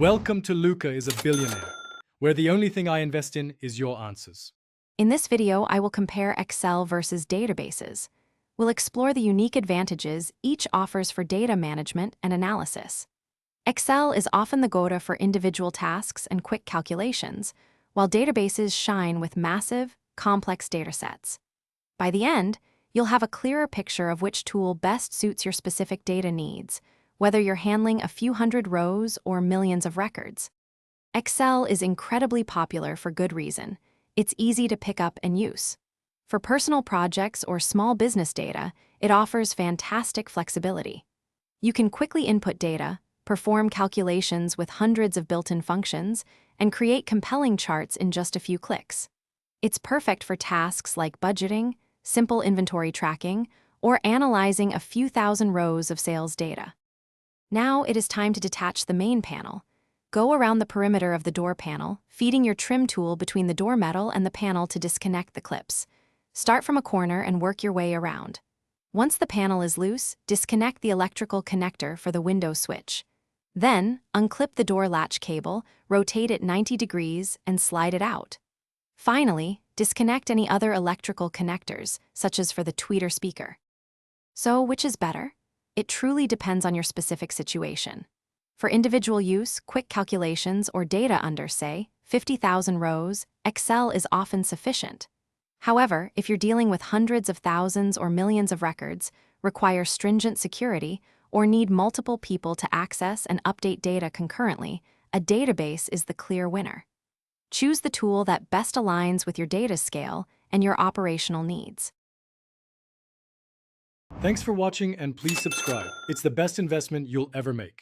Welcome to Luca is a Billionaire, where the only thing I invest in is your answers. In this video, I will compare Excel versus databases. We'll explore the unique advantages each offers for data management and analysis. Excel is often the go-to for individual tasks and quick calculations, while databases shine with massive, complex datasets. By the end, you'll have a clearer picture of which tool best suits your specific data needs, whether you're handling a few hundred rows or millions of records. Excel is incredibly popular for good reason. It's easy to pick up and use. For personal projects or small business data, it offers fantastic flexibility. You can quickly input data, perform calculations with hundreds of built-in functions, and create compelling charts in just a few clicks. It's perfect for tasks like budgeting, simple inventory tracking, or analyzing a few thousand rows of sales data. Now it is time to detach the main panel. Go around the perimeter of the door panel, feeding your trim tool between the door metal and the panel to disconnect the clips. Start from a corner and work your way around. Once the panel is loose, disconnect the electrical connector for the window switch. Then, unclip the door latch cable, rotate it 90 degrees, and slide it out. Finally, disconnect any other electrical connectors, such as for the tweeter speaker. So, which is better? It truly depends on your specific situation. For individual use, quick calculations, or data under, say, 50,000 rows, Excel is often sufficient. However, if you're dealing with hundreds of thousands or millions of records, require stringent security, or need multiple people to access and update data concurrently, a database is the clear winner. Choose the tool that best aligns with your data scale and your operational needs. Thanks for watching and please subscribe. It's the best investment you'll ever make.